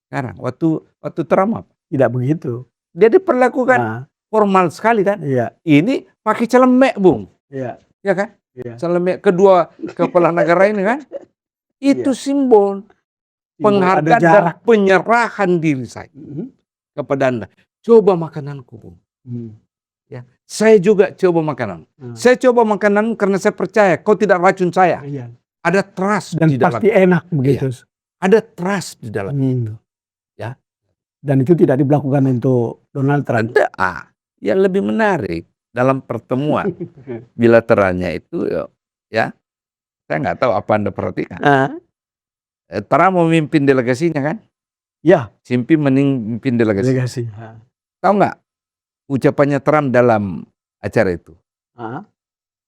Sekarang waktu Trump apa? Tidak begitu. Dia diperlakukan formal sekali kan. Iya. Ini pakai celemek, Bung. Iya. Ya kan? Iya. Celemek kedua kepala negara ini kan. Itu simbol penghargaan dan penyerahan diri saya kepada Anda. Coba makananku, Bung. Ya, saya juga coba makanan. Saya coba makanan karena saya percaya kau tidak racun saya. Iya. Ada trust Dan di dalam. pasti enak begitu. Ada trust di dalam itu. Ya. Dan itu tidak dilakukan untuk Donald Trump. Ada. Yang lebih menarik dalam pertemuan bilateralnya itu, ya, saya nggak tahu apa Anda perhatikan. Trump memimpin delegasinya kan? Ya. Xi memimpin delegasi. Tahu nggak ucapannya Trump dalam acara itu?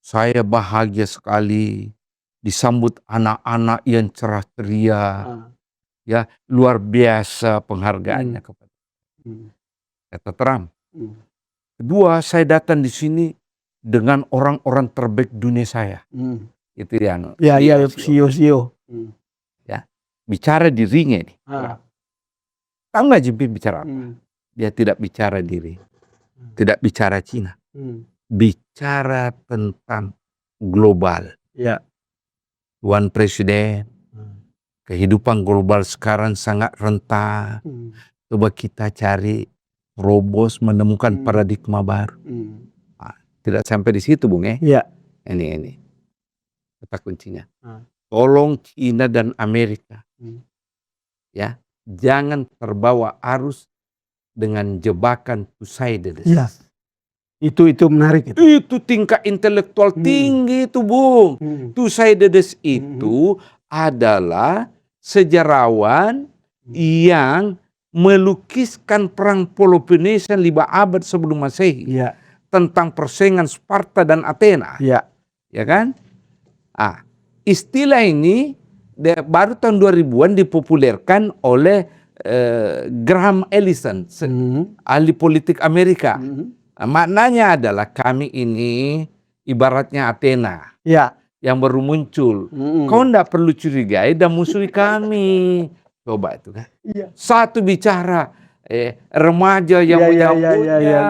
Saya bahagia sekali disambut anak-anak yang cerah ceria. Ya, luar biasa penghargaannya kepada. Kata Trump. Kedua, saya datang di sini dengan orang-orang terbaik dunia saya. Itu yang CEO. Ya, bicara dirinya ini. Tahu nggak Jinping bicara apa? Dia tidak bicara diri, tidak bicara Cina, bicara tentang global. Ya. Tuan Presiden, kehidupan global sekarang sangat rentan. Coba kita cari terobos menemukan paradigma baru. Tidak sampai di situ, Bung. Ya. Ini kata kuncinya. Tolong Cina dan Amerika, ya, jangan terbawa arus dengan jebakan two-sided. Ya. Itu menarik. Itu tingkat intelektual tinggi itu, Bung. Two-sided itu adalah sejarawan yang melukiskan perang Peloponnesia 5 abad sebelum Masehi. Ya. Tentang persaingan Sparta dan Athena. Ya. Ya kan? Istilah ini baru tahun 2000-an dipopulerkan oleh Graham Allison, ahli politik Amerika. Maknanya adalah kami ini ibaratnya Athena. Ya. Yang baru muncul. Kau tidak perlu curigai dan musuhi kami. Coba itu kan. Satu bicara remaja yang menyambutnya.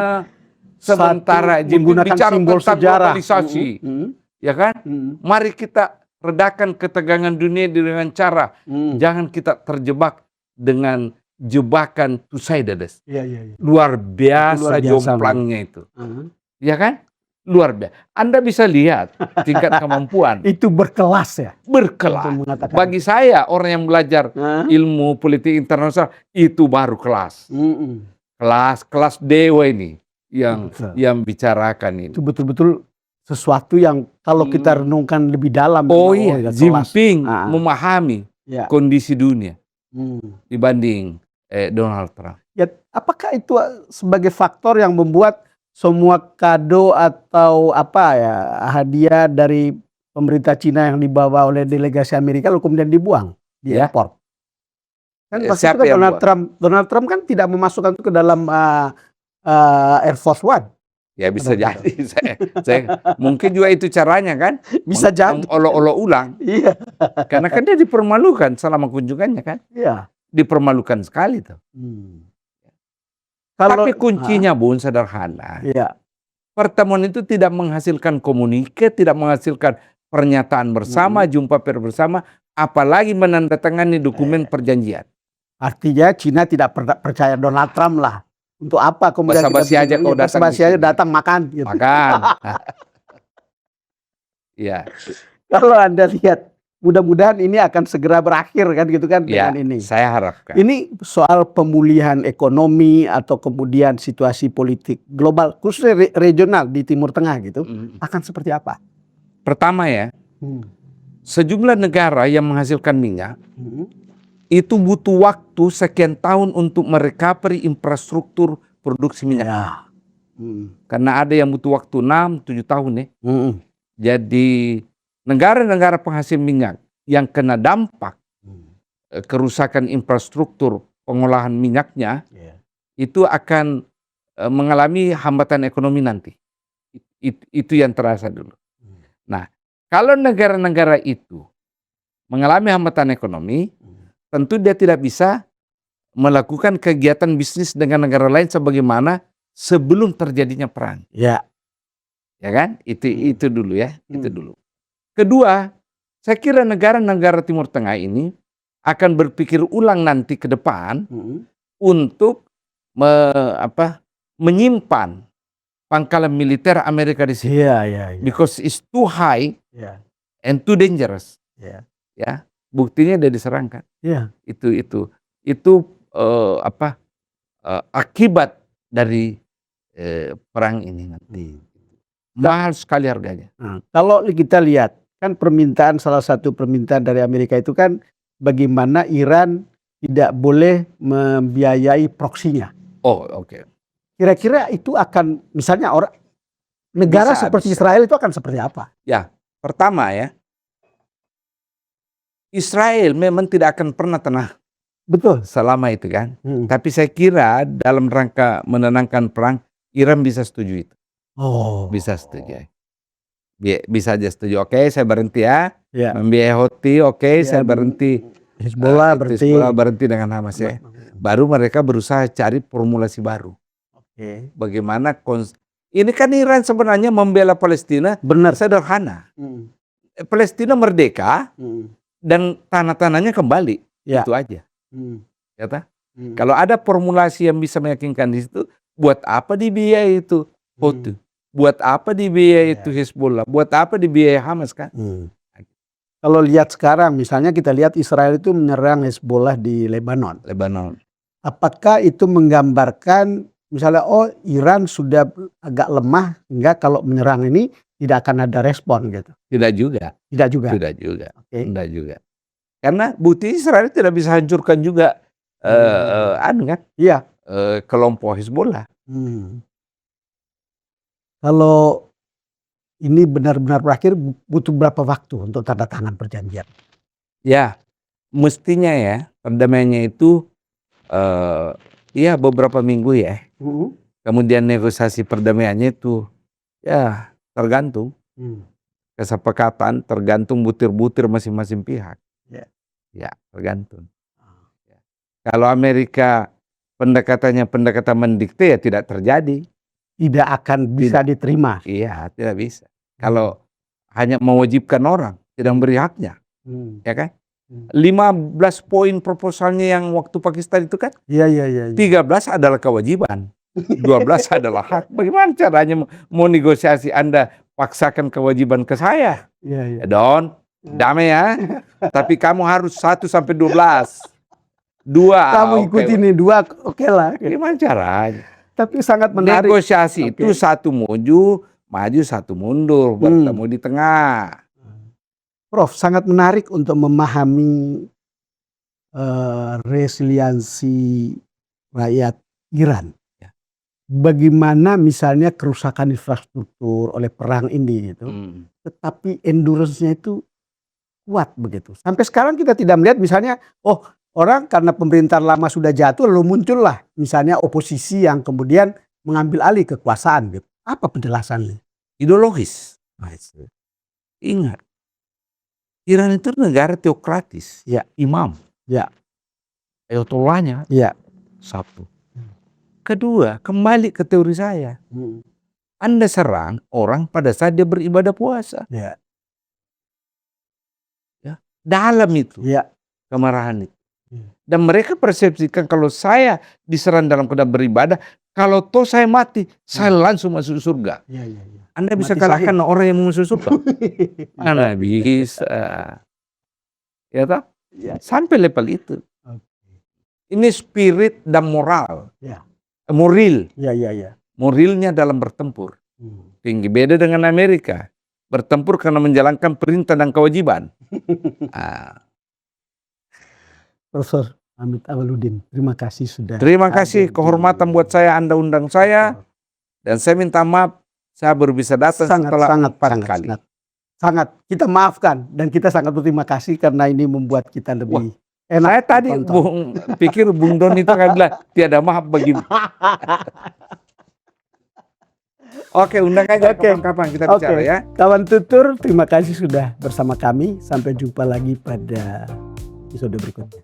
Sementara Jinping bicara simbol tentang sejarah. globalisasi. Ya kan? Mari kita redakan ketegangan dunia dengan cara jangan kita terjebak dengan jebakan two-sidedness. Luar biasa jomplangnya itu. Ya kan? Luar biasa. Anda bisa lihat tingkat kemampuan. Itu berkelas ya? Berkelas. Bagi saya, orang yang belajar ilmu politik internasional, itu baru kelas. Kelas dewa ini yang bicarakan ini. Itu betul-betul sesuatu yang kalau kita renungkan lebih dalam. Oh iya, Jinping memahami kondisi dunia dibanding Donald Trump. Ya, apakah itu sebagai faktor yang membuat semua kado atau hadiah dari pemerintah Cina yang dibawa oleh delegasi Amerika lalu kemudian dibuang di airport? Kan pasti itu kan Donald Trump kan tidak memasukkan itu ke dalam Air Force One. Ya bisa jadi. Saya mungkin juga itu caranya kan. Bisa jadi. Olok-olok ulang. Iya. Karena kan dia dipermalukan selama kunjungannya kan. Iya. Dipermalukan sekali tuh. Tapi kuncinya Bun sederhana. Iya. Pertemuan itu tidak menghasilkan komunike, tidak menghasilkan pernyataan bersama, jumpa pers bersama, apalagi menandatangani dokumen perjanjian. Artinya Cina tidak percaya Donald Trump lah. Untuk apa kemudian basa-basi aja kau datang. Basa-basi aja datang makan. Gitu. Makan. Iya. Kalau Anda lihat, mudah-mudahan ini akan segera berakhir kan gitu kan dengan ini. Saya harapkan. Ini soal pemulihan ekonomi atau kemudian situasi politik global, khususnya regional di Timur Tengah gitu, akan seperti apa? Pertama ya, sejumlah negara yang menghasilkan minyak itu butuh waktu sekian tahun untuk merecovery infrastruktur produksi minyak. Ya. Karena ada yang butuh waktu 6-7 tahun ya. Jadi negara-negara penghasil minyak yang kena dampak kerusakan infrastruktur pengolahan minyaknya itu akan mengalami hambatan ekonomi nanti. Itu yang terasa dulu. Nah, kalau negara-negara itu mengalami hambatan ekonomi, tentu dia tidak bisa melakukan kegiatan bisnis dengan negara lain sebagaimana sebelum terjadinya perang. Ya. Ya kan? Itu dulu ya, itu dulu. Kedua, saya kira negara-negara Timur Tengah ini akan berpikir ulang nanti ke depan untuk menyimpan pangkalan militer Amerika di sini. Iya. Because it's too high and too dangerous. Ya, buktinya dia diserangkan. Iya. Itu akibat dari perang ini nanti. Mahal sekali harganya. Nah, kalau kita lihat kan salah satu permintaan dari Amerika itu kan bagaimana Iran tidak boleh membiayai proksinya. Oh, oke. Kira-kira itu akan misalnya negara seperti Israel itu akan seperti apa? Ya, pertama ya, Israel memang tidak akan pernah tenang. Betul. Selama itu kan. Tapi saya kira dalam rangka menenangkan perang, Iran bisa setuju itu. Oh. Bisa setuju. Bisa aja setuju. Oke, saya berhenti ya. Membiayai Houthi, saya berhenti. Hezbollah berhenti dengan Hamas ya. Baru mereka berusaha cari formulasi baru. Bagaimana ini kan Iran sebenarnya membela Palestina benar sederhana. Palestina merdeka dan tanah-tanahnya kembali. Itu aja. Ya, kalau ada formulasi yang bisa meyakinkan di situ, buat apa dibiayai itu Houthi? Buat apa dibiayai itu Hezbollah? Buat apa dibiayai Hamas kan? Kalau lihat sekarang, misalnya kita lihat Israel itu menyerang Hezbollah di Lebanon. Apakah itu menggambarkan misalnya Iran sudah agak lemah hingga kalau menyerang ini tidak akan ada respon gitu? Tidak juga. Tidak juga. Karena bukti Israel tidak bisa hancurkan juga kelompok Hezbollah. Kalau ini benar-benar berakhir butuh berapa waktu untuk tanda tangan perjanjian? Ya, mestinya ya perdamaiannya itu beberapa minggu ya. Kemudian negosiasi perdamaiannya itu ya tergantung kesepakatan, tergantung butir-butir masing-masing pihak. Ya, tergantung. Kalau Amerika pendekatan mendikte ya tidak terjadi. Tidak akan bisa diterima. Iya, tidak bisa. Kalau hanya mewajibkan orang, tidak memberi haknya. Ya kan? 15 poin proposalnya yang waktu Pakistan itu kan? Iya. 13 adalah kewajiban. 12 adalah hak. Bagaimana caranya mau negosiasi Anda paksakan kewajiban ke saya? Iya. Damai ya. Tapi kamu harus 1 sampai 12. 2. Kamu ikuti nih 2, oke lah. Gimana caranya? Tapi sangat menarik. Negosiasi itu 1 maju 1 mundur, bertemu di tengah. Prof, sangat menarik untuk memahami resiliensi rakyat Iran. Bagaimana misalnya kerusakan infrastruktur oleh perang ini gitu. Tetapi endurance-nya itu kuat begitu. Sampai sekarang kita tidak melihat misalnya orang karena pemerintahan lama sudah jatuh lalu muncullah misalnya oposisi yang kemudian mengambil alih kekuasaan gitu. Apa penjelasannya? Ideologis. Ingat, Iran itu negara teokratis. Imam. Ayatollahnya. 1. Kedua, kembali ke teori saya. Anda serang orang pada saat dia beribadah puasa. Dalam itu kemarahan itu. Dan mereka persepsikan kalau saya diserang dalam keadaan beribadah, kalau toh saya mati, saya langsung masuk surga. Anda bisa Mati kalahkan orang yang mau masuk surga? Mana bisa. Ya toh? Sampai level itu. Ini spirit dan moral. Moral. Moralnya dalam bertempur. Tinggi. Beda dengan Amerika. Bertempur karena menjalankan perintah dan kewajiban. Ah, Profesor Hamid Awaludin, terima kasih sudah. terima kasih, hadir di- kehormatan buat saya Anda undang saya. Dan saya minta maaf, saya baru bisa datang setelah 4 kali. Sangat kita maafkan dan kita sangat berterima kasih karena ini membuat kita lebih enak. Saya tadi ditonton. pikir Bung Don itu akan bilang, tiada maaf bagi. Oke, undang aja Oke. kapan-kapan kita Oke. bicara ya. Kawan tutur, terima kasih sudah bersama kami. Sampai jumpa lagi pada episode berikutnya.